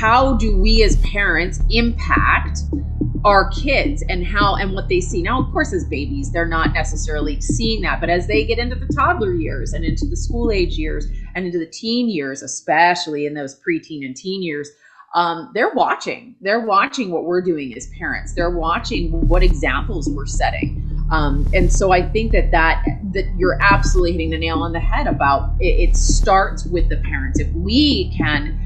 how do we as parents impact our kids and what they see. Now, of course, as babies, they're not necessarily seeing that, but as they get into the toddler years and into the school age years and into the teen years, especially in those preteen and teen years, they're watching what we're doing as parents. They're watching what examples we're setting. And so I think that you're absolutely hitting the nail on the head about it starts with the parents. If we can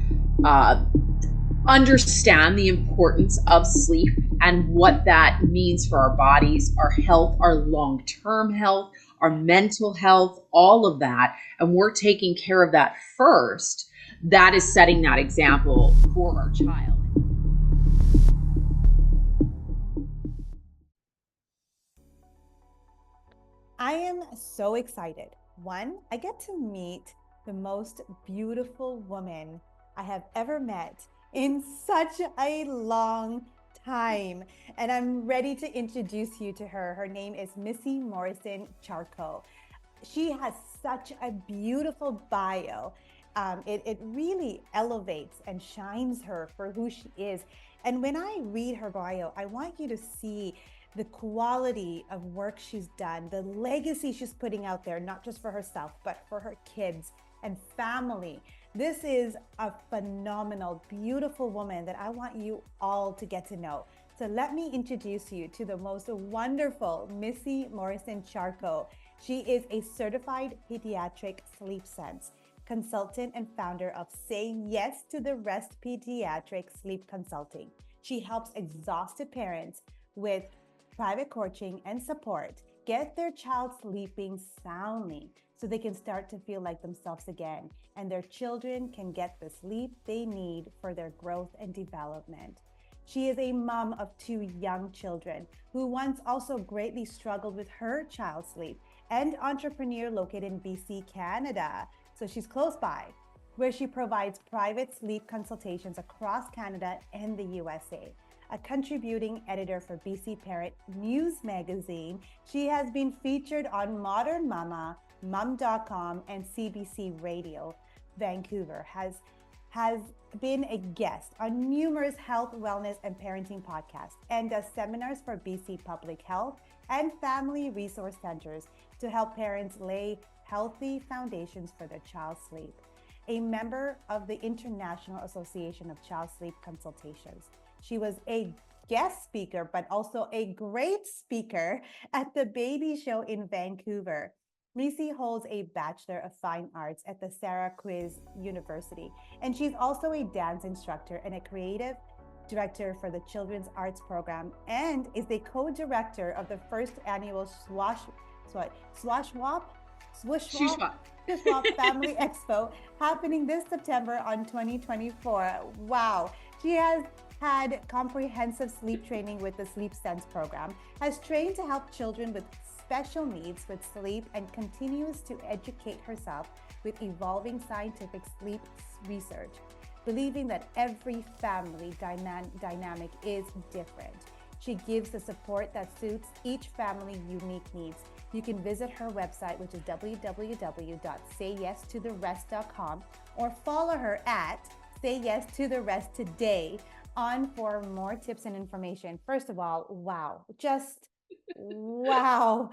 understand the importance of sleep and what that means for our bodies, our health, our long-term health, our mental health, all of that, and we're taking care of that first, that is setting that example for our child. I am so excited. One, I get to meet the most beautiful woman I have ever met in such a long time. And I'm ready to introduce you to her. Her name is Missy Morrison Charko. She has such a beautiful bio. It really elevates and shines her for who she is. And when I read her bio, I want you to see the quality of work she's done, the legacy she's putting out there, not just for herself, but for her kids and family. This is a phenomenal, beautiful woman that I want you all to get to know. So let me introduce you to the most wonderful Missy Morrison Charko. She is a certified pediatric sleep sense consultant and founder of Say Yes to the Rest Pediatric Sleep Consulting. She helps exhausted parents with private coaching and support get their child sleeping soundly so they can start to feel like themselves again and their children can get the sleep they need for their growth and development. She is a mom of 2 young children who once also greatly struggled with her child's sleep and entrepreneur located in BC, Canada. So she's close by, where she provides private sleep consultations across Canada and the USA. A contributing editor for BC Parent News Magazine, she has been featured on Modern Mama, Mum.com, and CBC Radio Vancouver, has been a guest on numerous health, wellness, and parenting podcasts, and does seminars for BC Public Health and Family Resource Centers to help parents lay healthy foundations for their child's sleep. A member of the International Association of Child Sleep Consultations. She was a guest speaker, but also a great speaker at the Baby Show in Vancouver. Missy holds a Bachelor of Fine Arts at the Sarah Quiz University, and she's also a dance instructor and a creative director for the Children's Arts Program, and is the co-director of the first annual Shuswap Family Expo happening this September on 2024. Wow. She has had comprehensive sleep training with the Sleep Sense program, has trained to help children with special needs with sleep, and continues to educate herself with evolving scientific sleep research, believing that every family dynamic is different. She gives the support that suits each family's unique needs. You can visit her website, which is www.sayyestotherest.com, or follow her at Say Yes to the Rest Today for more tips and information. First of all, wow, just wow.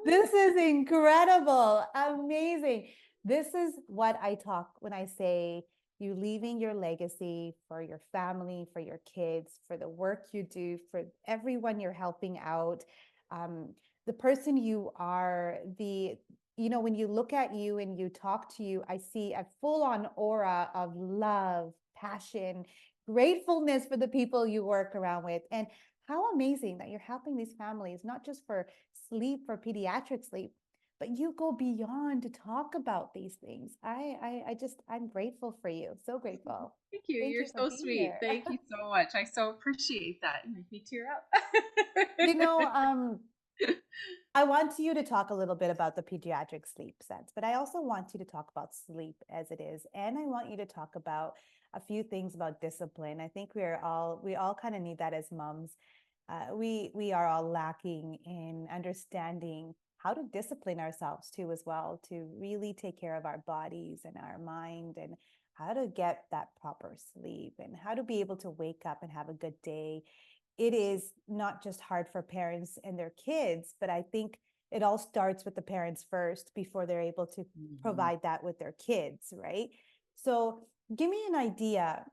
This is incredible, amazing. This is what I talk when I say you leaving your legacy for your family, for your kids, for the work you do, for everyone you're helping out. The person you are, when you look at you and you talk to you, I see a full-on aura of love, passion, gratefulness for the people you work around with. And how amazing that you're helping these families, not just for sleep, for pediatric sleep, but you go beyond to talk about these things. I'm grateful for you. So grateful. Thank you. Thank You're you for so being sweet. here. Thank you so much. I so appreciate that. You make me tear up. I want you to talk a little bit about the pediatric sleep sense, but I also want you to talk about sleep as it is. And I want you to talk about a few things about discipline. I think we all kind of need that as moms. We are all lacking in understanding how to discipline ourselves too, as well, to really take care of our bodies and our mind and how to get that proper sleep and how to be able to wake up and have a good day. It is not just hard for parents and their kids, but I think it all starts with the parents first before they're able to provide that with their kids, right? So give me an idea,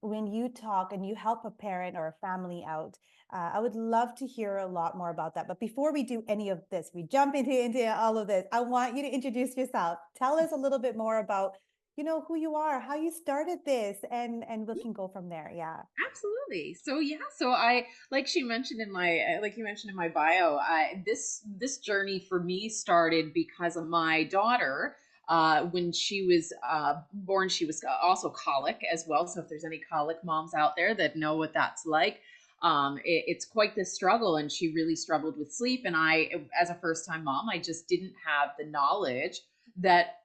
when you talk and you help a parent or a family out. I would love to hear a lot more about that. But before we do any of this, we jump into all of this, I want you to introduce yourself. Tell us a little bit more about, who you are, how you started this, and we can go from there. Yeah. Absolutely. So yeah, so I like she mentioned in my like you mentioned in my bio, this journey for me started because of my daughter. When she was born, she was also colic as well. So if there's any colic moms out there that know what that's like, it's quite the struggle, and she really struggled with sleep. And I, as a first time mom, I just didn't have the knowledge that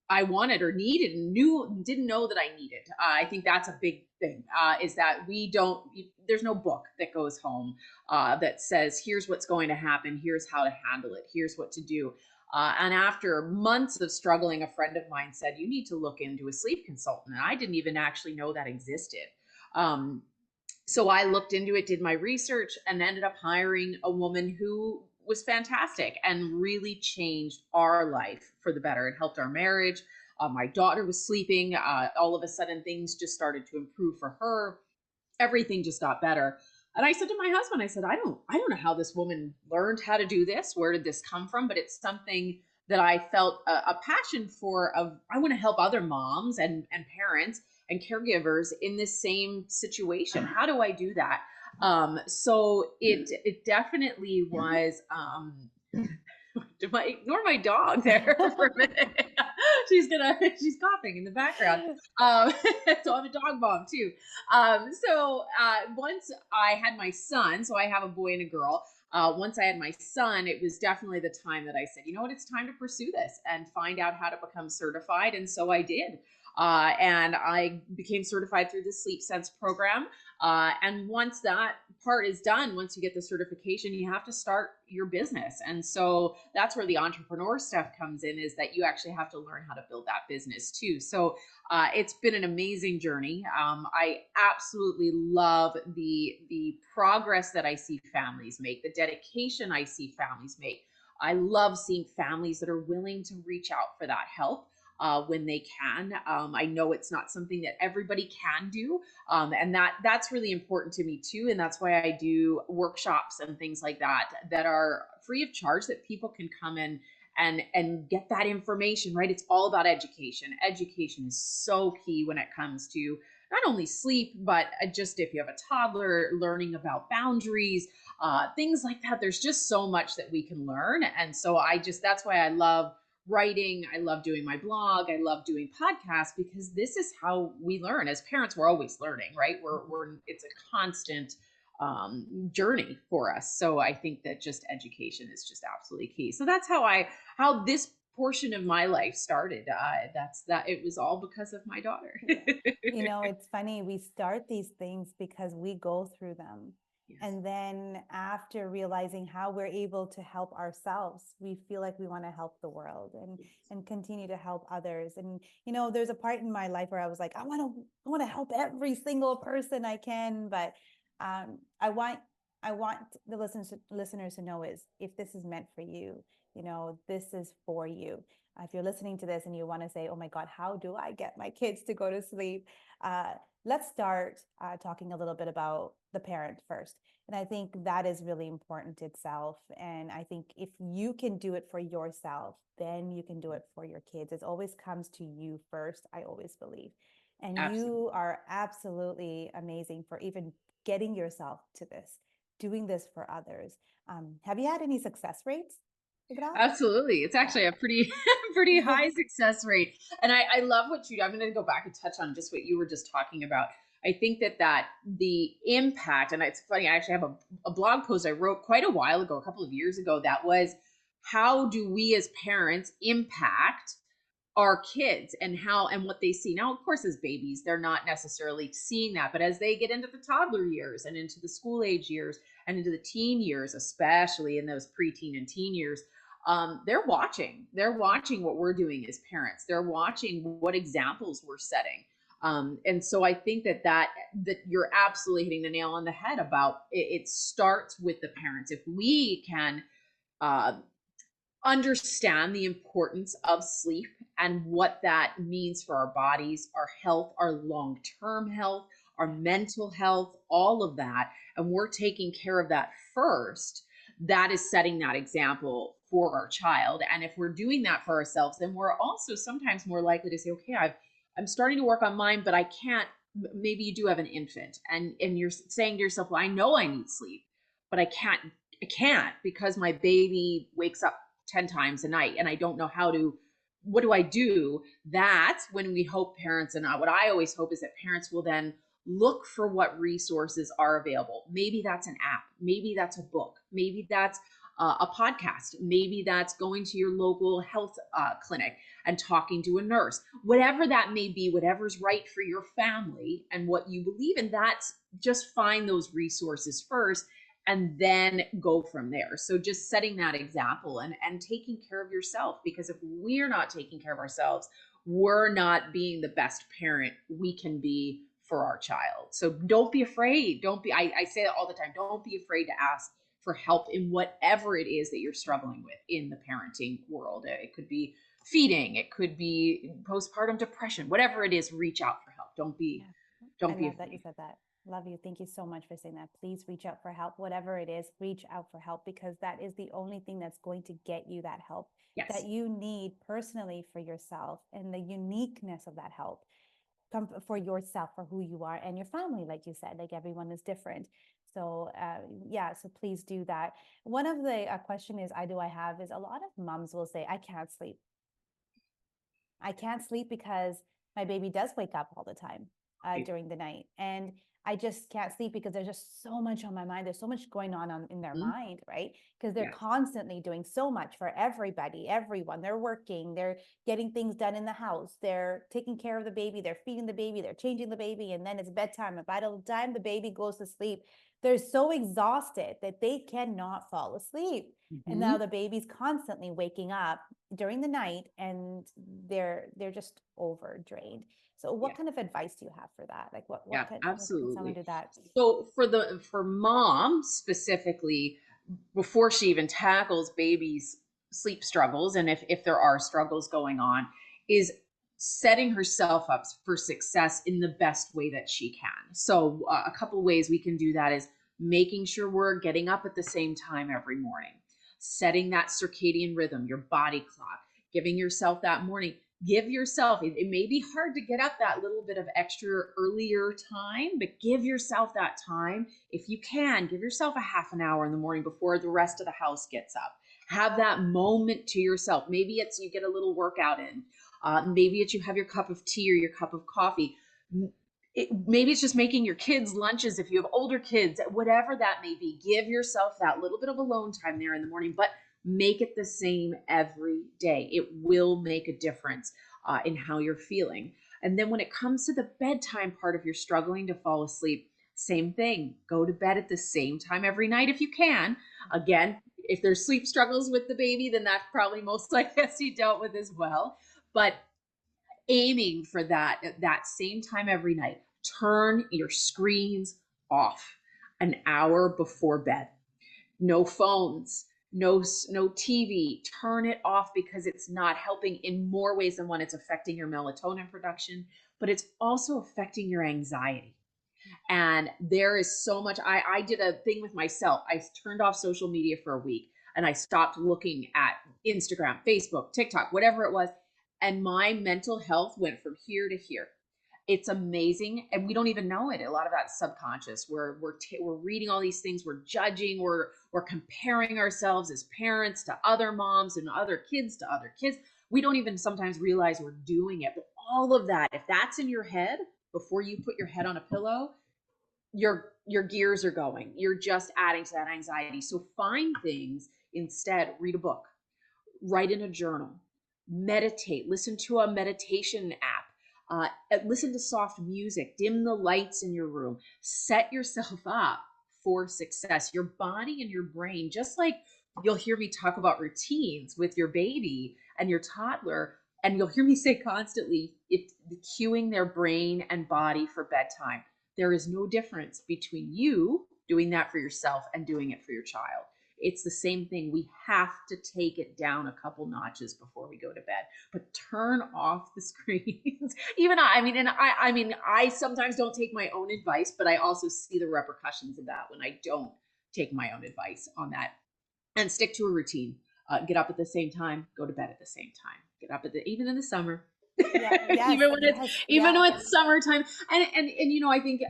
I wanted or needed and didn't know that I needed. I think that's a big thing, is that there's no book that goes home that says, here's what's going to happen, here's how to handle it, here's what to do. And after months of struggling, a friend of mine said, you need to look into a sleep consultant. And I didn't even actually know that existed. So I looked into it, did my research, and ended up hiring a woman who was fantastic and really changed our life for the better. It helped our marriage. My daughter was sleeping. All of a sudden, things just started to improve for her. Everything just got better. And I said to my husband, I said, I don't know how this woman learned how to do this. Where did this come from? But it's something that I felt a passion for. I want to help other moms and parents and caregivers in this same situation. How do I do that? So it definitely was, ignore my dog there for a minute. She's coughing in the background. So I'm a dog mom too. Once I had my son, so I have a boy and a girl. Once I had my son, it was definitely the time that I said, you know what, it's time to pursue this and find out how to become certified. And so I did. And I became certified through the Sleep Sense program. And once that part is done, once you get the certification, you have to start your business. And so that's where the entrepreneur stuff comes in, is that you actually have to learn how to build that business too. So it's been an amazing journey. I absolutely love the progress that I see families make, the dedication I see families make. I love seeing families that are willing to reach out for that help. When they can. I know it's not something that everybody can do. And that's really important to me too. And that's why I do workshops and things like that are free of charge, that people can come in and get that information, right? It's all about education. Education is so key when it comes to not only sleep, but just if you have a toddler, learning about boundaries, things like that. There's just so much that we can learn. And so that's why I love writing. I love doing my blog. I love doing podcasts, because this is how we learn. As parents, we're always learning, right? It's a constant journey for us. So I think that just education is just absolutely key. So that's how this portion of my life started. It was all because of my daughter. It's funny. We start these things because we go through them. Yes. And then after realizing how we're able to help ourselves, we feel like we want to help the world and continue to help others. And, there's a part in my life where I was like, I want to help every single person I can. But I want the listeners to know is, if this is meant for you, this is for you. If you're listening to this and you want to say, oh my God, how do I get my kids to go to sleep? Let's start talking a little bit about the parent first. And I think that is really important itself. And I think if you can do it for yourself, then you can do it for your kids. It always comes to you first, I always believe. And Absolutely. You are absolutely amazing for even getting yourself to this, doing this for others. Have you had any success rates? Absolutely. It's actually a pretty high success rate. And I love I'm going to go back and touch on just what you were just talking about. I think that the impact, and it's funny, I actually have a blog post I wrote quite a while ago, a couple of years ago, that was, how do we as parents impact our kids and what they see? Now, of course, as babies, they're not necessarily seeing that, but as they get into the toddler years and into the school age years and into the teen years, especially in those preteen and teen years, they're watching. They're watching what we're doing as parents. They're watching what examples we're setting. And so I think that you're absolutely hitting the nail on the head about it starts with the parents. If we can understand the importance of sleep and what that means for our bodies, our health, our long-term health, our mental health, all of that, and we're taking care of that first, that is setting that example for our child. And if we're doing that for ourselves, then we're also sometimes more likely to say, okay, I'm starting to work on mine, but I can't. Maybe you do have an infant and you're saying to yourself, well, I know I need sleep, but I can't because my baby wakes up 10 times a night and I don't know what do I do? That's when we hope parents, and what I always hope is that parents will then look for what resources are available. Maybe that's an app. Maybe that's a book. Maybe that's a podcast. Maybe that's going to your local health clinic and talking to a nurse. Whatever that may be, whatever's right for your family and what you believe in, that's just find those resources first and then go from there. So just setting that example and taking care of yourself, because if we're not taking care of ourselves, we're not being the best parent we can be for our child. So don't be afraid. I say that all the time. Don't be afraid to ask for help in whatever it is that you're struggling with in the parenting world. It could be feeding, it could be postpartum depression, whatever it is, reach out for help. Don't be afraid. That you said that. Love you. Thank you so much for saying that. Please reach out for help. Whatever it is, reach out for help, because that is the only thing that's going to get you that help that you need personally for yourself, and the uniqueness of that help come for yourself, for who you are and your family. Like you said, like everyone is different. So so please do that. One of the question is I have is a lot of moms will say, I can't sleep. I can't sleep because my baby does wake up all the time during the night. And I just can't sleep because there's just so much on my mind. There's so much going on in their mind, right? Because they're constantly doing so much for everybody, everyone. They're working, they're getting things done in the house, they're taking care of the baby, they're feeding the baby, they're changing the baby, and then it's bedtime. And by the time the baby goes to sleep, they're so exhausted that they cannot fall asleep. And now the baby's constantly waking up during the night, and they're just over drained. So what kind of advice do you have for that? Like what absolutely. Can someone do that? So for mom specifically, before she even tackles baby's sleep struggles, and if there are struggles going on, is setting herself up for success in the best way that she can. So a couple ways we can do that is making sure we're getting up at the same time every morning, setting that circadian rhythm, your body clock, giving yourself that morning. Give yourself, it may be hard to get up that little bit of extra earlier time, but give yourself that time. If you can, give yourself a half an hour in the morning before the rest of the house gets up. Have that moment to yourself. Maybe it's you get a little workout in. Maybe it's you have your cup of tea or your cup of coffee. Maybe it's just making your kids lunches if you have older kids, whatever that may be. Give yourself that little bit of alone time there in the morning, but make it the same every day. It will make a difference in how you're feeling. And then when it comes to the bedtime part, if you're struggling to fall asleep, same thing. Go to bed at the same time every night if you can. Again, if there's sleep struggles with the baby, then that's probably most likely you dealt with as well. But aiming for that same time every night. Turn your screens off an hour before bed. No phones, no TV. Turn it off, because it's not helping in more ways than one. It's affecting your melatonin production, but it's also affecting your anxiety. And there is so much. I did a thing with myself. I turned off social media for a week and I stopped looking at Instagram, Facebook, TikTok, whatever it was. And my mental health went from here to here. It's amazing, and we don't even know it. A lot of that's subconscious. We're reading all these things. We're judging. We're comparing ourselves as parents to other moms and other kids to other kids. We don't even sometimes realize we're doing it. But all of that, if that's in your head before you put your head on a pillow, your gears are going. You're just adding to that anxiety. So find things instead. Read a book. Write in a journal. Meditate. Listen to a meditation app. Listen to soft music. Dim the lights in your room. Set yourself up for success. Your body and your brain, just like you'll hear me talk about routines with your baby and your toddler, and you'll hear me say constantly, it's cueing their brain and body for bedtime. There is no difference between you doing that for yourself and doing it for your child. It's the same thing. We have to take it down a couple notches before we go to bed. But turn off the screens. Even I sometimes don't take my own advice, but I also see the repercussions of that when I don't take my own advice on that, and stick to a routine. Get up at the same time, go to bed at the same time. Get up even in the summer, Yeah, yes, even when it's yes, even yeah. when it's summertime. And I think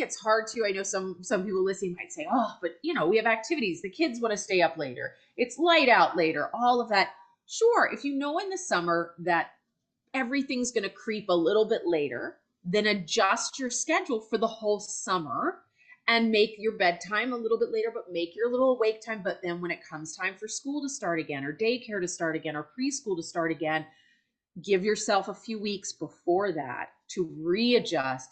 it's hard to. I know some people listening might say, oh, but we have activities. The kids want to stay up later. It's light out later. All of that. Sure, if you know in the summer that everything's going to creep a little bit later, then adjust your schedule for the whole summer and make your bedtime a little bit later, but make your little awake time. But then when it comes time for school to start again, or daycare to start again, or preschool to start again, give yourself a few weeks before that to readjust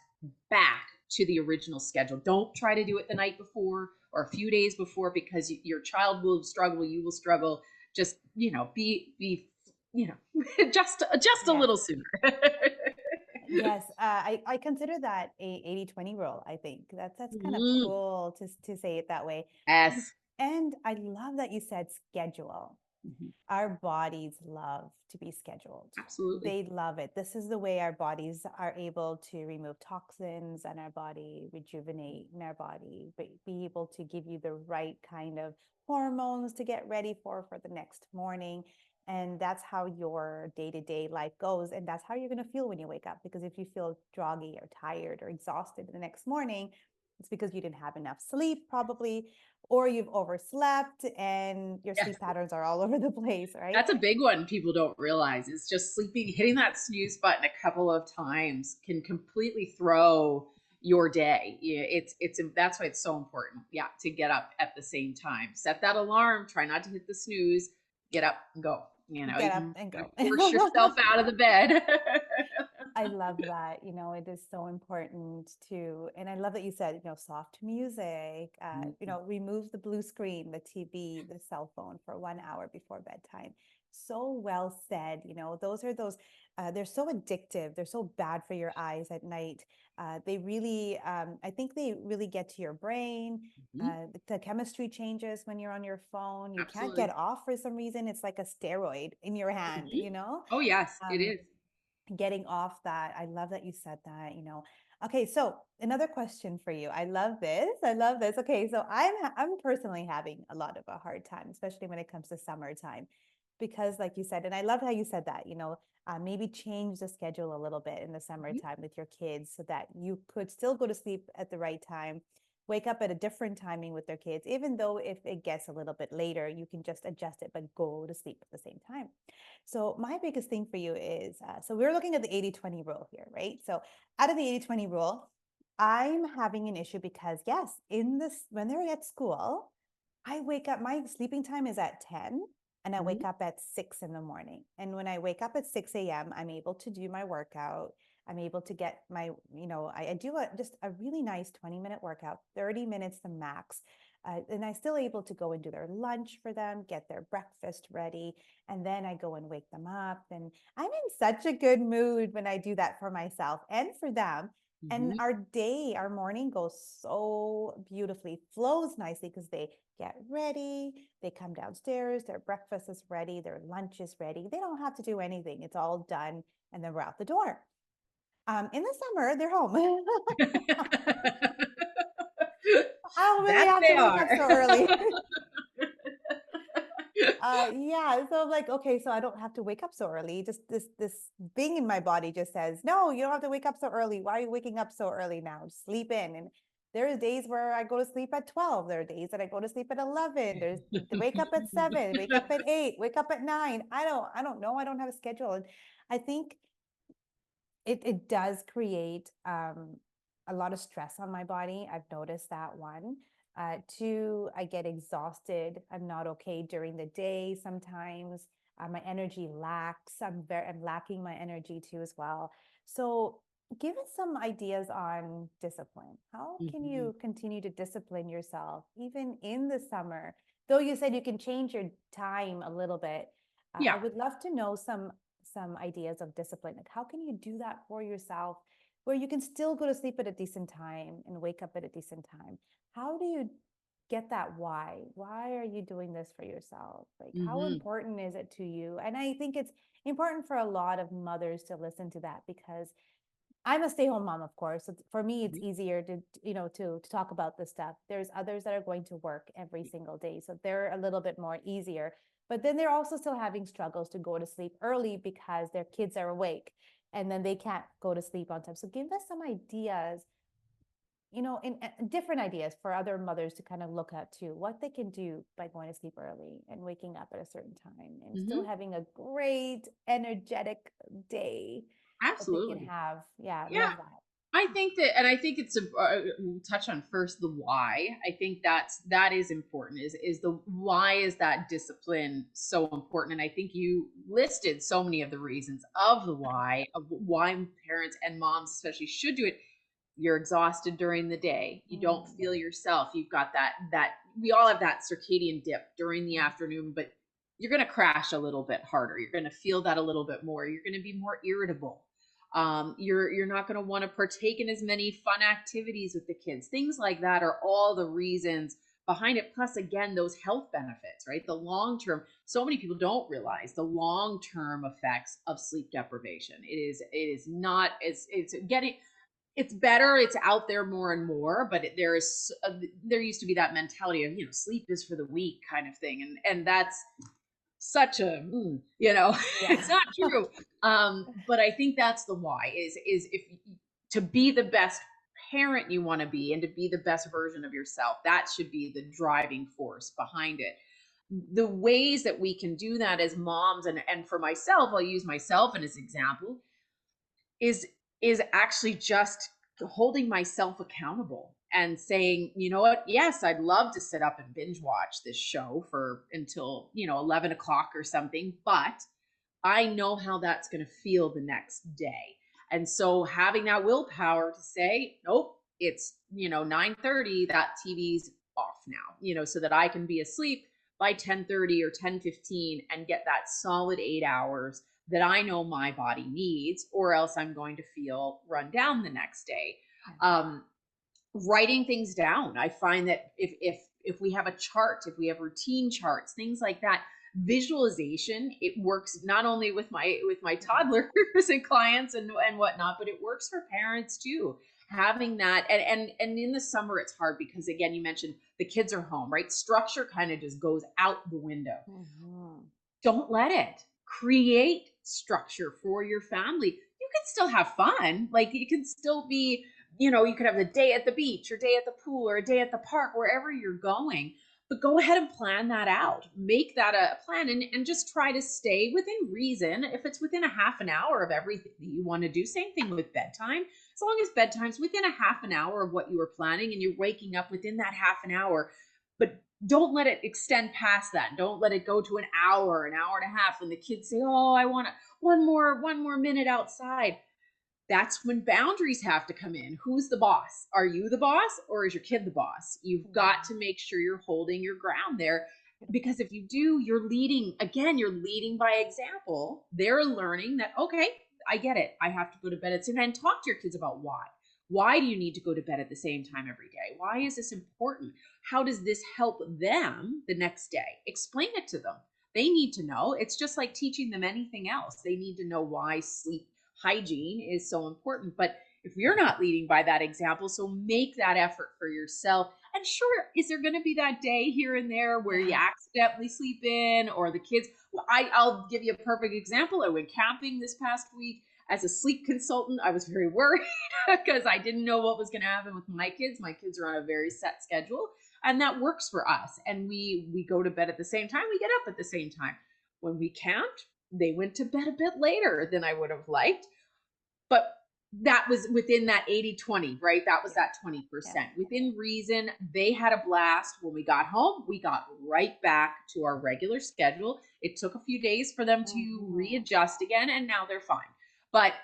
back to the original schedule. Don't try to do it the night before or a few days before, because your child will struggle, you will struggle. Just, be just a Yes. little sooner. Yes, I consider that a 80-20 rule. I think that's kind of cool to say it that way. Yes. And I love that you said schedule. Mhm. Our bodies love to be scheduled. Absolutely. They love it. This is the way our bodies are able to remove toxins and our body, rejuvenate in our body, be able to give you the right kind of hormones to get ready for the next morning. And that's how your day-to-day life goes. And that's how you're going to feel when you wake up. Because if you feel groggy or tired or exhausted the next morning, it's because you didn't have enough sleep, probably, or you've overslept and your Yes. sleep patterns are all over the place, right? That's a big one people don't realize, is just hitting that snooze button a couple of times can completely throw your day. That's why it's so important. Yeah, to get up at the same time. Set that alarm, try not to hit the snooze, get up and go. Get up Even and go. force yourself out of the bed. I love that. It is so important to, and I love that you said, soft music, remove the blue screen, the TV, the cell phone for 1 hour before bedtime. So well said. They're so addictive. They're so bad for your eyes at night. They really, I think they really get to your brain. The chemistry changes when you're on your phone. You can't Absolutely. get off for some reason. It's like a steroid in your hand, Oh yes, it is. Getting off that. I love that you said that. Okay, so another question for you. I love this. Okay, so I'm personally having a lot of a hard time, especially when it comes to summertime, because like you said, and I love how you said that, maybe change the schedule a little bit in the summertime with your kids so that you could still go to sleep at the right time, wake up at a different timing with their kids, even though if it gets a little bit later, you can just adjust it, but go to sleep at the same time. So my biggest thing for you is, so we're looking at the 80-20 rule here, right? So out of the 80-20 rule, I'm having an issue because yes, when they're at school, I wake up, my sleeping time is at 10 and I wake up at 6 in the morning. And when I wake up at 6 a.m., I'm able to do my workout. I'm able to get my, I do just a really nice 20-minute workout, 30 minutes the max. And I'm still able to go and do their lunch for them, get their breakfast ready, and then I go and wake them up. And I'm in such a good mood when I do that for myself and for them. And our morning goes so beautifully, flows nicely because they get ready, they come downstairs, their breakfast is ready, their lunch is ready. They don't have to do anything. It's all done. And then we're out the door. In the summer, they're home. I don't really That have they to wake up are. so early. Yeah, so I'm like, okay, so I don't have to wake up so early. Just this thing in my body just says, no, you don't have to wake up so early. Why are you waking up so early now? Sleep in. And there are days where I go to sleep at 12. There are days that I go to sleep at 11. There's wake up at 7, wake up at 8, wake up at 9. I don't know. I don't have a schedule. And I think it does create a lot of stress on my body. I've noticed that one. Two, I get exhausted. I'm not okay during the day sometimes. My energy lacks. I'm lacking my energy too as well. So give us some ideas on discipline. How can Mhm. you continue to discipline yourself even in the summer? Though you said you can change your time a little bit, I Yeah. would love to know some ideas of discipline. Like how can you do that for yourself where you can still go to sleep at a decent time and wake up at a decent time? How do you get that why? Why are you doing this for yourself? Like how Mhm. important is it to you? And I think it's important for a lot of mothers to listen to that because I'm a stay-home mom, of course. So for me, it's Mhm. easier to, to talk about this stuff. There's others that are going to work every single day, so they're a little bit more easier. But then they're also still having struggles to go to sleep early because their kids are awake, and then they can't go to sleep on time. So give us some ideas, in different ideas for other mothers to kind of look at too, what they can do by going to sleep early and waking up at a certain time and still Mhm. having a great, energetic day that they can Absolutely. have. Yeah, Yeah. love that. I think that, and I think it's a we'll touch on first the why. I think that is important. Is the why is that discipline so important? And I think you listed so many of the reasons of why parents and moms especially should do it. You're exhausted during the day. You don't Mm, feel yourself. You've got that we all have that circadian dip during the yeah. afternoon, but you're going to crash a little bit harder. You're going to feel that a little bit more. You're going to be more irritable. You're not going to want to partake in as many fun activities with the kids. Things like that are all the reasons behind it. Plus, again, those health benefits, right? The long term. So many people don't realize the long term effects of sleep deprivation. It is not as it's getting. It's better. It's out there more and more, but there used to be that mentality of sleep is for the weak kind of thing, and that's such a Yeah. it's not true. But I think that's the why is if to be the best parent you want to be and to be the best version of yourself, that should be the driving force behind it. The ways that we can do that as moms, and for myself, I'll use myself as an example, is is actually just holding myself accountable and saying, you know what, yes, I'd love to sit up and binge watch this show for until 11 o'clock or something, but I know how that's going to feel the next day. And so having that willpower to say, nope, it's 9:30, that TV's off now, so that I can be asleep by 10:30 or 10:15 and get that solid 8 hours that I know my body needs, or else I'm going to feel run down the next day. Yeah. Writing things down. I find that if we have a chart, if we have routine charts, things like that, visualization, it works not only with my toddlers and clients and whatnot, but it works for parents too. Having that, and in the summer it's hard because, again, you mentioned the kids are home, right? Structure kind of just goes out the window. Mhm. Don't let it. Create structure for your family. You can still have fun. Like, you can still be, you could have a day at the beach or day at the pool or a day at the park, wherever you're going. But go ahead and plan that out. Make that a plan, and just try to stay within reason. If it's within a half an hour of everything that you want to do, same thing with bedtime. As long as bedtime's within a half an hour of what you were planning and you're waking up within that half an hour, but don't let it extend past that. Don't let it go to an hour and a half, and the kids say, "Oh, I want one more minute outside." That's when boundaries have to come in. Who's the boss? Are you the boss, or is your kid the boss? You've got to make sure you're holding your ground there, because if you do, you're leading. Again, you're leading by example. They're learning that, okay, I get it. I have to go to bed at the same time. And talk to your kids about why. Why do you need to go to bed at the same time every day? Why is this important? How does this help them the next day? Explain it to them. They need to know. It's just like teaching them anything else. They need to know why sleep hygiene is so important. But if you're not leading by that example, so make that effort for yourself. And sure, is there going to be that day here and there where you Yeah. accidentally sleep in, or the kids? Well, I'll give you a perfect example. I went camping this past week as a sleep consultant. I was very worried because I didn't know what was going to happen with my kids. My kids are on a very set schedule, and that works for us. And we go to bed at the same time. We get up at the same time. When we camped, they went to bed a bit later than I would have liked, but that was within that 80-20, right? That was Yeah. that Yeah. 20%. Within reason, they had a blast. When we got home, we got right back to our regular schedule. It took a few days for them to Mhm. readjust again, and now they're fine. But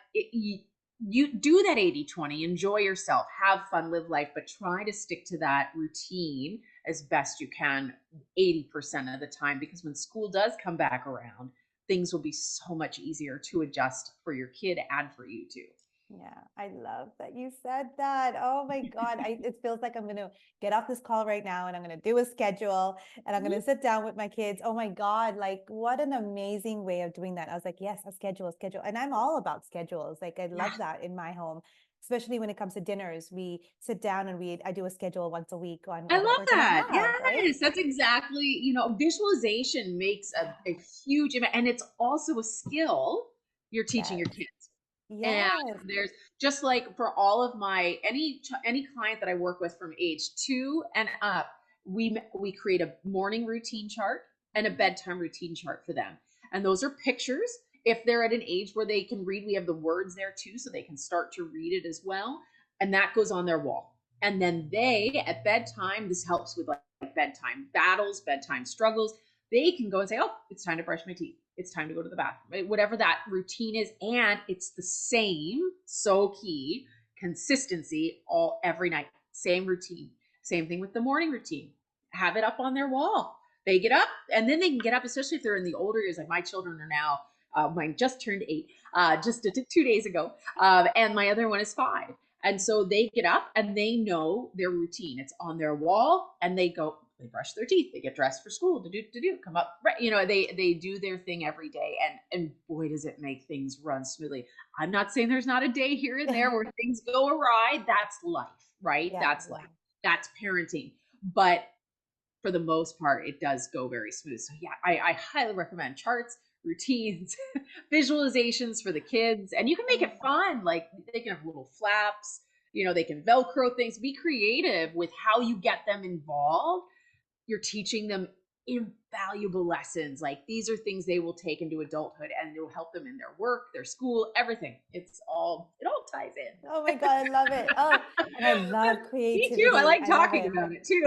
you do that 80-20, enjoy yourself, have fun, live life, but try to stick to that routine as best you can 80% of the time, because when school does come back around, things will be so much easier to adjust for your kid and for you too. Yeah, I love that you said that. Oh my God. It feels like I'm going to get off this call right now and I'm going to do a schedule and I'm going to sit down with my kids. Oh my God. Like, what an amazing way of doing that. I was like, yes, a schedule, a schedule. And I'm all about schedules. Like, I Yeah, love that in my home, especially when it comes to dinners. We sit down and I do a schedule once a week on I what love we're going to that. have, right? Yes, that's exactly, visualization makes a huge impact. And it's also a skill you're teaching Yes. your kids. And Yes. there's just like for all of my any client that I work with from age 2 and up, we create a morning routine chart and a bedtime routine chart for them. And those are pictures. If they're at an age where they can read, we have the words there too, so they can start to read it as well. And that goes on their wall. And then they at bedtime, this helps with like bedtime battles, bedtime struggles. They can go and say, "Oh, it's time to brush my teeth. It's time to go to the bathroom," right? Whatever that routine is. And it's the same, so key, consistency all every night. Same routine. Same thing with the morning routine. Have it up on their wall. They get up and then they can get up, especially if they're in the older years. Like my children are now, mine just turned 8, just 2 days ago. And my other one is 5. And so they get up and they know their routine. It's on their wall and they go, they brush their teeth, they get dressed for school, come up, right? They do their thing every day, and boy, does it make things run smoothly. I'm not saying there's not a day here and there where things go awry. That's life, right? Yeah. That's life. Yeah. That's parenting. But for the most part, it does go very smooth. So yeah, I highly recommend charts, routines, visualizations for the kids, and you can make it fun. Like they can have little flaps, they can Velcro things. Be creative with how you get them involved. You're teaching them invaluable lessons. Like these are things they will take into adulthood and it will help them in their work, their school, everything. It all ties in. Oh my God, I love it. Oh, and I love Me too. I creativity. like I love talking it. about it too.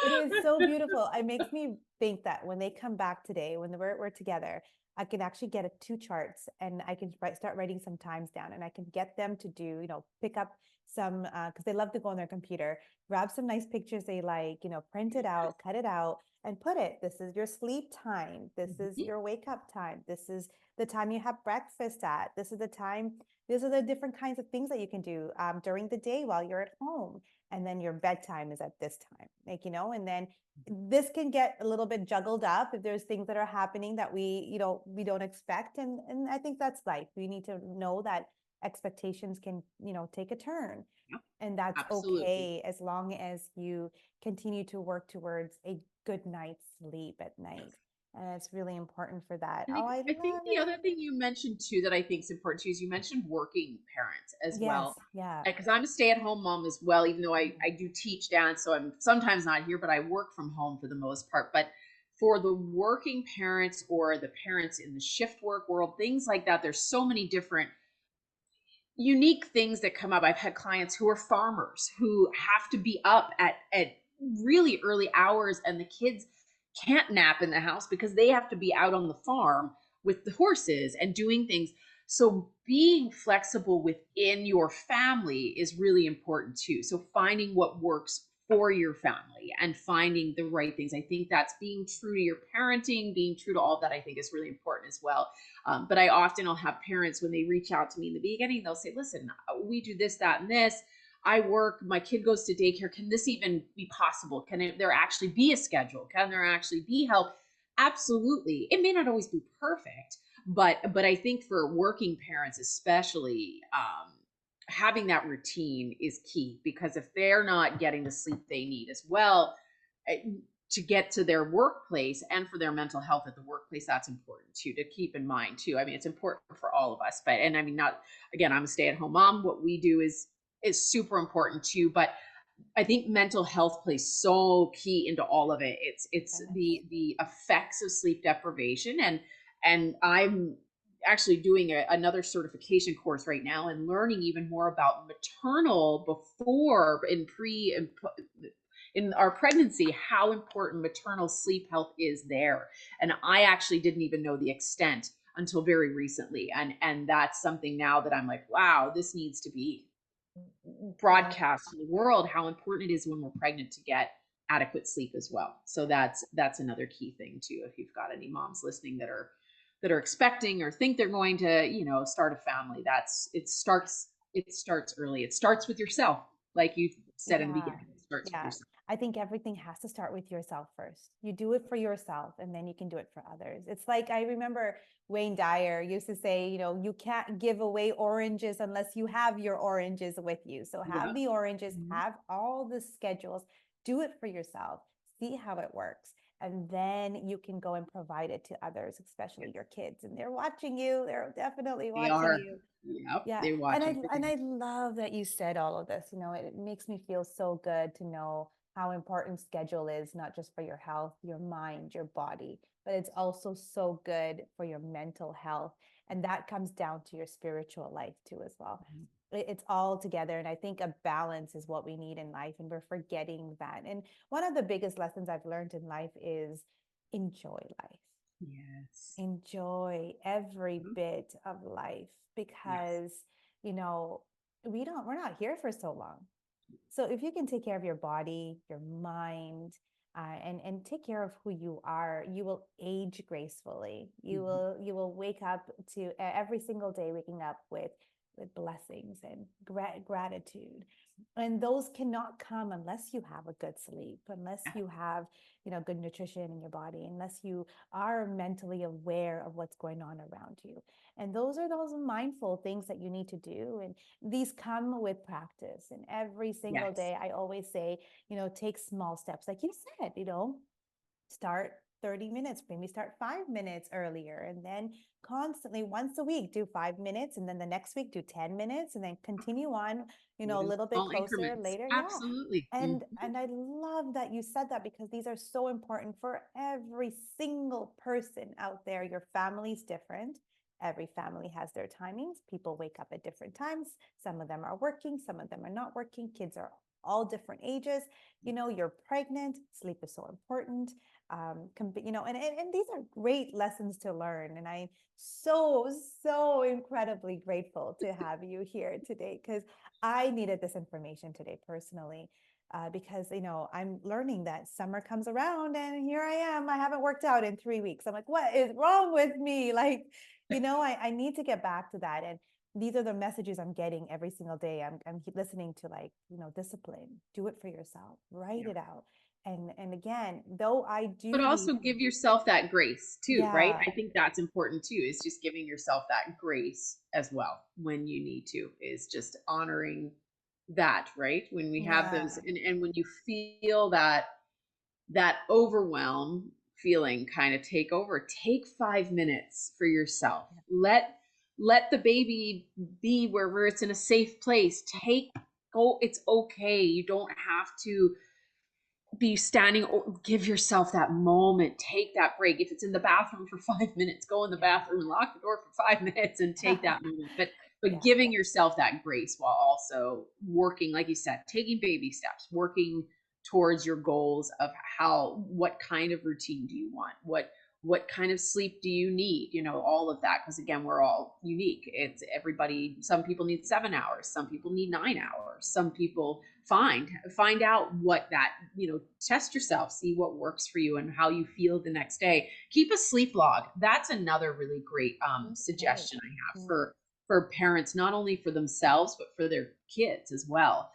It is so beautiful. It makes me think that when they come back today, when we're together, I can actually get 2 charts and I can start writing some times down and I can get them to do, pick up some, because they love to go on their computer, grab some nice pictures they like, print it out, cut it out and put it. This is your sleep time. This is your wake up time. This is the time you have breakfast at. This is the time. These are the different kinds of things that you can do during the day while you're at home. And then your bedtime is at this time, and then this can get a little bit juggled up if there's things that are happening that we don't expect. And I think that's life. We need to know that expectations can, take a turn. Yep, And that's absolutely. okay as long as you continue to work towards a good night's sleep at night. And it's really important for that. And Oh, I I think love the it. other thing you mentioned too that I think is important too is you mentioned working parents as well. Yes. Yeah. Because I'm a stay-at-home mom as well, even though I do teach dance, so I'm sometimes not here, but I work from home for the most part. But for the working parents or the parents in the shift work world, things like that, there's so many different unique things that come up. I've had clients who are farmers who have to be up at really early hours, and the kids can't nap in the house because they have to be out on the farm with the horses and doing things. So being flexible within your family is really important too. So finding what works for your family and finding the right things. I think that's being true to your parenting, being true to all that, I think is really important as well. But I often will have parents when they reach out to me in the beginning, they'll say, listen, we do this, that, and this. I work, my kid goes to daycare. Can this even be possible? Can there actually be a schedule? Can there actually be help? Absolutely. It may not always be perfect, but I think for working parents, especially, having that routine is key, because if they're not getting the sleep they need as well, to get to their workplace and for their mental health at the workplace, that's important too, to keep in mind too. I mean, it's important for all of us, but, and I mean, not, again, I'm a stay-at-home mom. What we do is super important too, but I think mental health plays so key into all of it. It's Yes. the effects of sleep deprivation, and I'm actually doing another certification course right now and learning even more about maternal before in pre and in our pregnancy, how important maternal sleep health is there. And I actually didn't even know the extent until very recently. And that's something now that I'm like, wow, this needs to be broadcast to the world, how important it is when we're pregnant to get adequate sleep as well. So that's another key thing too. If you've got any moms listening that are expecting or think they're going to, start a family, it starts early. It starts with yourself, like you said in the Yeah. beginning. It starts with Yeah. yourself. I think everything has to start with yourself first. You do it for yourself and then you can do it for others. It's like, I remember Wayne Dyer used to say, you can't give away oranges unless you have your oranges with you. So have Yeah. the oranges, Mhm. have all the schedules, do it for yourself, see how it works. And then you can go and provide it to others, especially your kids. And they're watching you. They're definitely They watching are. you. Yep. Yeah. They watch And everything. I love that you said all of this. It makes me feel so good to know how important schedule is, not just for your health, your mind, your body, but it's also so good for your mental health. And that comes down to your spiritual life too, as well. Mhm. It's all together. And I think a balance is what we need in life. And we're forgetting that. And one of the biggest lessons I've learned in life is enjoy life. Yes. Enjoy every Mhm. bit of life Yes. because, you know, we're not here for so long. So if you can take care of your body, your mind, and take care of who you are, you will age gracefully. Mhm. You will wake up to every single day, waking up with blessings and gratitude. And those cannot come unless you have a good sleep, unless Yeah. you have, good nutrition in your body, unless you are mentally aware of what's going on around you. And those are those mindful things that you need to do. And these come with practice. And every single Yes. day, I always say, take small steps. Like you said, start 30 minutes, maybe start 5 minutes earlier, and then constantly once a week, do 5 minutes. And then the next week, do 10 minutes, and then continue on, Do a it in little bit small closer increments. later. Yeah. Absolutely. Mhm. And I love that you said that because these are so important for every single person out there. Your family's different. Every family has their timings. People wake up at different times. Some of them are working, some of them are not working. Kids are all different ages. You're pregnant, sleep is so important. And these are great lessons to learn. And I'm so incredibly grateful to have you here today because I needed this information today personally. Because I'm learning that summer comes around and here I am. I haven't worked out in 3 weeks. I'm like, what is wrong with me? Like, I need to get back to that. And these are the messages I'm getting every single day. I'm listening to, like, discipline, do it for yourself, write Yeah. it out. And again, though I But do need, also give yourself that grace too, right? yeah, I think that's important too, is just giving yourself that grace as well when you need to, is just honoring that, right? When we have those, yeah, and when you feel that overwhelm feeling kind of take over, take 5 minutes for yourself. Let the baby be wherever it's in a safe place. Go, it's okay. You don't have to be standing, give yourself that moment, take that break. If it's in the bathroom for 5 minutes, go in the yeah, bathroom and lock the door for 5 minutes and take that moment. But yeah, giving yourself that grace while also working, like you said, taking baby steps, working towards your goals of what kind of routine do you want, what kind of sleep do you need, all of that, because again, we're all unique. It's everybody. Some people need 7 hours, some people need 9 hours, some people find out what that, test yourself, see what works for you and how you feel the next day. Keep a sleep log. That's another really great okay, suggestion I have for parents, not only for themselves but for their kids as well.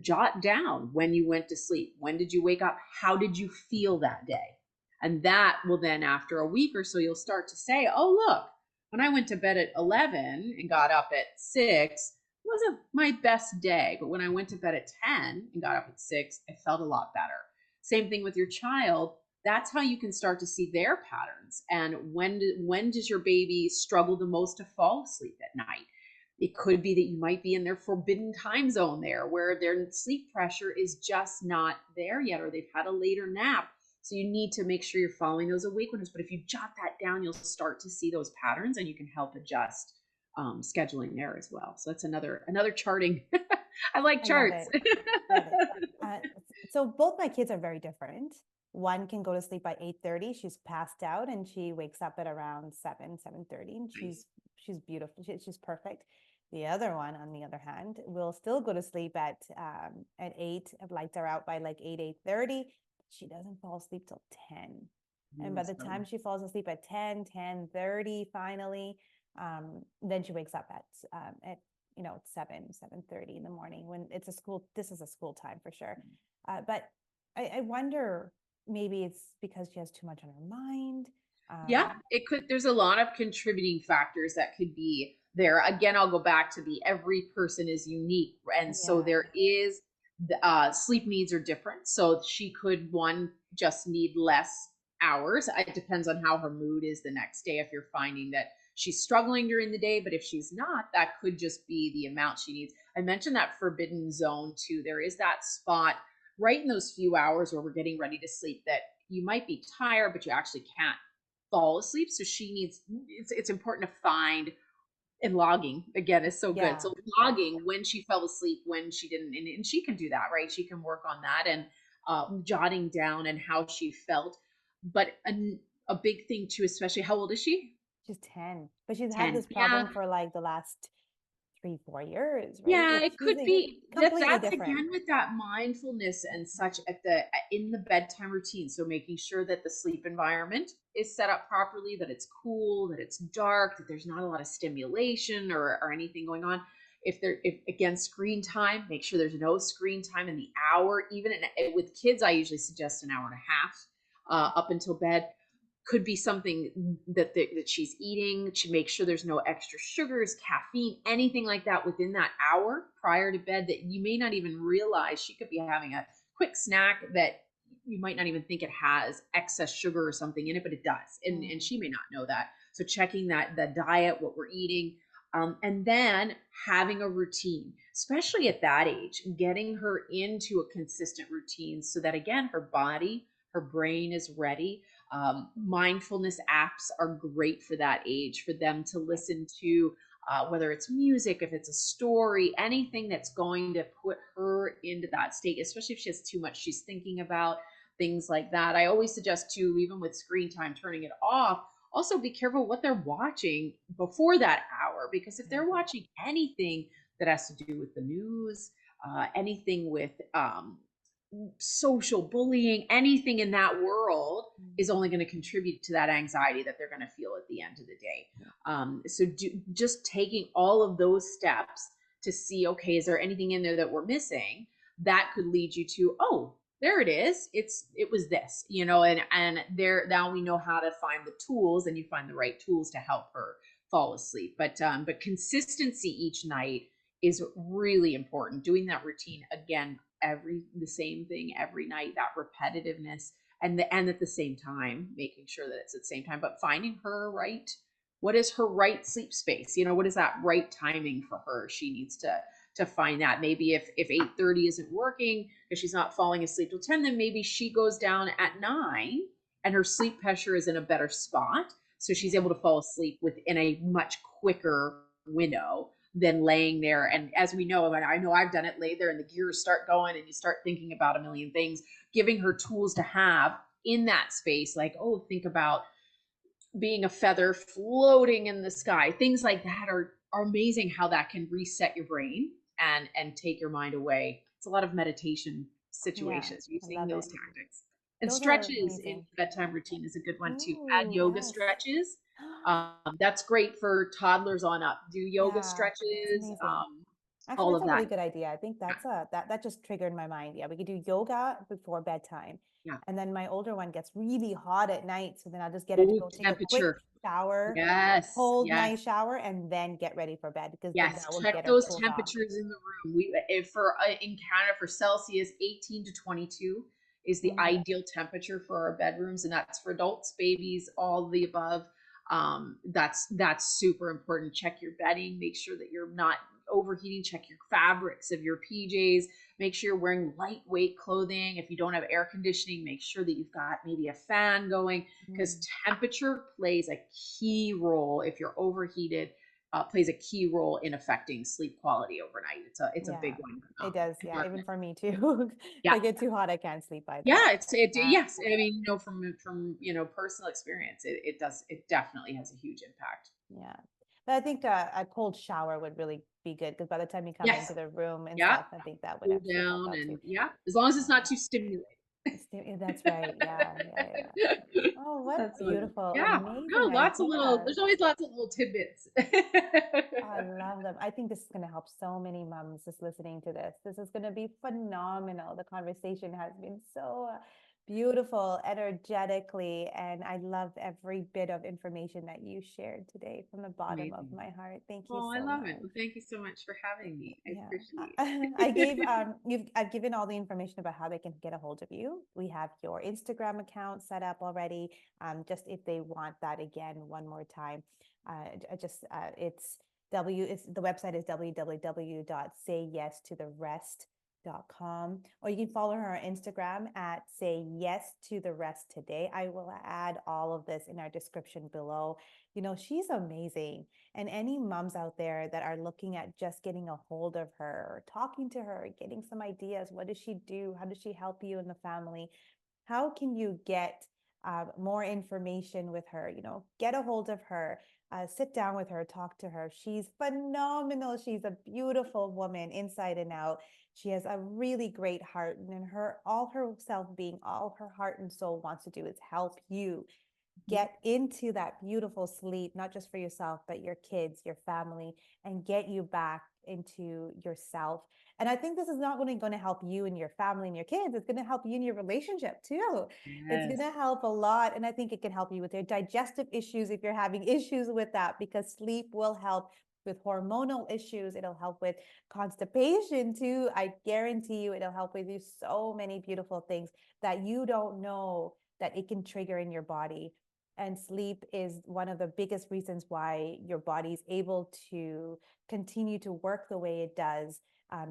Jot down when you went to sleep, when did you wake up, how did you feel that day, and that will then, after a week or so, you'll start to say, oh, look, when I went to bed at 11 and got up at 6, wasn't my best day, but when I went to bed at 10 and got up at 6, I felt a lot better. Same thing with your child. That's how you can start to see their patterns. And when does your baby struggle the most to fall asleep at night? It could be that you might be in their forbidden time zone there, where their sleep pressure is just not there yet, or they've had a later nap. So you need to make sure you're following those awake windows. But if you jot that down, you'll start to see those patterns and you can help adjust scheduling there as well. So that's another charting. I like I love charts. it. Love it. Uh, so both my kids are very different. One can go to sleep by 8:30. She's passed out and she wakes up at around 7:30, and she's beautiful. She's perfect. The other one, on the other hand, will still go to sleep at 8. Lights are out by like 8:30. She doesn't fall asleep till 10. And by the time she falls asleep at 10:30, finally, then she wakes up at 7:30 in the morning when it's a school. This is a school time for sure. But I wonder, maybe it's because she has too much on her mind. Yeah, it could. There's a lot of contributing factors that could be there. Again, I'll go back to the every person is unique. And so there is sleep needs are different. So she could, one, just need less hours. It depends on how her mood is the next day. If you're finding that she's struggling during the day, but if she's not, that could just be the amount she needs. I mentioned that forbidden zone too. There is that spot right in those few hours where we're getting ready to sleep that you might be tired, but you actually can't fall asleep. So she needs, it's important to find, and logging again is so good. So logging when she fell asleep, when she didn't, and she can do that, right? She can work on that and jotting down and how she felt. But a big thing too, especially, how old is she? She's 10, but she's 10. had this problem for like the last 3-4 years, right? Yeah, it could be that's different. again with that mindfulness and such in the bedtime routine. So making sure that the sleep environment is set up properly, that it's cool, that it's dark, that there's not a lot of stimulation or anything going on. If again, screen time, make sure there's no screen time in the hour. Even with kids, I usually suggest an hour and a half up until bed. Could be something that she's eating to make sure there's no extra sugars, caffeine, anything like that within that hour prior to bed that you may not even realize. She could be having a quick snack that you might not even think it has excess sugar or something in it, but it does. And she may not know that. So checking the diet, what we're eating, and then having a routine, especially at that age, getting her into a consistent routine so that, again, her body, her brain is ready. Mindfulness apps are great for that age, for them to listen to, whether it's music, if it's a story, anything that's going to put her into that state, especially if she has too much she's thinking about, things like that. I always suggest too, even with screen time, turning it off. Also be careful what they're watching before that hour, because if they're watching anything that has to do with the news, anything with social bullying, anything in that world is only going to contribute to that anxiety that they're going to feel at the end of the day. So just taking all of those steps to see, okay, is there anything in there that we're missing that could lead you to, oh, there it is. It was this, and there, now we know how to find the tools, and you find the right tools to help her fall asleep. But consistency each night is really important. Doing that routine again, the same thing every night, that repetitiveness, and at the same time, making sure that it's at the same time, but finding her right, what is her right sleep space? What is that right timing for her? She needs to find that. Maybe if 8:30 isn't working, if she's not falling asleep till 10, then maybe she goes down at 9 and her sleep pressure is in a better spot. So she's able to fall asleep within a much quicker window than laying there. And as we know, and I know I've done it, lay there and the gears start going and you start thinking about a million things. Giving her tools to have in that space, like, oh, think about being a feather floating in the sky. Things like that are amazing, how that can reset your brain and take your mind away. It's a lot of meditation situations using those tactics. And those stretches in bedtime routine is a good one too. Add yoga stretches. That's great for toddlers on up. Do yoga stretches. Actually, all that's of a that. really good idea. I think that's that just triggered my mind. Yeah, we could do yoga before bedtime. Yeah. And then my older one gets really hot at night, so then I'll just get her to go take a quick shower. Yes. Cold, nice shower, and then get ready for bed, because that will check get those her temperatures in the room. In Canada for Celsius, 18 to 22 is the ideal temperature for our bedrooms, and that's for adults, babies, all the above. That's super important. Check your bedding, make sure that you're not overheating. Check your fabrics of your PJs. Make sure you're wearing lightweight clothing. If you don't have air conditioning, make sure that you've got maybe a fan going, because temperature plays a key role. If you're overheated, plays a key role in affecting sleep quality overnight. It's a big one. It does. Yeah. Environment. Even for me too. If Yeah. I get too hot, I can't sleep either. Yeah, Yeah. yes. I mean, from personal experience, it definitely has a huge impact. Yeah. But I think a cold shower would really be good because by the time you come Yes. into the room and Yeah. stuff, I think that would Cool actually help down out too. and yeah, as long as it's not too stimulating. That's right. Yeah. Yeah. Yeah. Oh, what Absolutely. beautiful, Yeah. No, amazing there's idea. always lots of little tidbits. I love them. I think this is going to help so many moms just listening to this. This is going to be phenomenal. The conversation has been so beautiful, energetically, and I loved every bit of information that you shared today from the bottom of Amazing. my heart. Thank you Oh, I so love it. much. Well, thank you so much for having me. I Yeah, appreciate I gave it. I've given all the information about how they can get a hold of you. We have your Instagram account set up already. Just if they want that again one more time, it's the website is www.sayyestotherest.com, or you can follow her on Instagram at Say Yes to the Rest Today. I will add all of this in our description below. She's amazing. And any moms out there that are looking at just getting a hold of her, or talking to her, getting some ideas, what does she do? How does she help you in the family? How can you get more information with her? Get a hold of her, sit down with her, talk to her. She's phenomenal. She's a beautiful woman inside and out. She has a really great heart, and all her self-being, all her heart and soul wants to do is help you get into that beautiful sleep, not just for yourself, but your kids, your family, and get you back into yourself. And I think this is not only going to help you and your family and your kids, it's going to help you in your relationship too. It's going Yes. to help a lot. And I think it can help you with your digestive issues if you're having issues with that, because sleep will help with hormonal issues. It'll help with constipation too. I guarantee you it'll help with you so many beautiful things that you don't know that it can trigger in your body. And sleep is one of the biggest reasons why your body is able to continue to work the way it does,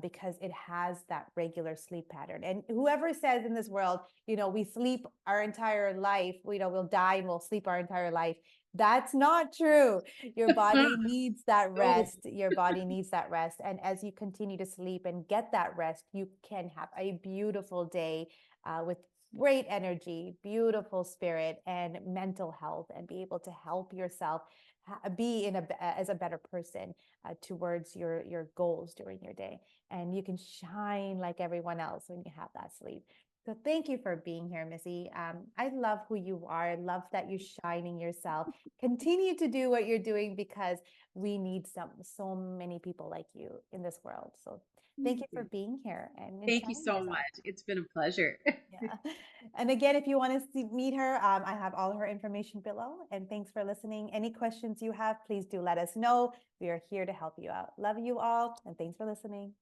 because it has that regular sleep pattern. And whoever says in this world, we sleep our entire life, we'll die and we'll sleep our entire life. That's not true. Your body needs that Oh, rest. Your body needs that rest. And as you continue to sleep and get that rest, you can have a beautiful day with great energy, beautiful spirit, and mental health, and be able to help yourself be as a better person towards your goals during your day. And you can shine like everyone else when you have that sleep. So thank you for being here, Missy. I love who you are. I love that you're shining yourself. Continue to do what you're doing, because we need so many people like you in this world. So thank you for being here and thank you shining so much. yourself. It's been a pleasure. Yeah. And again, if you want to meet her, I have all her information below. And thanks for listening. Any questions you have, please do let us know. We are here to help you out. Love you all. And thanks for listening.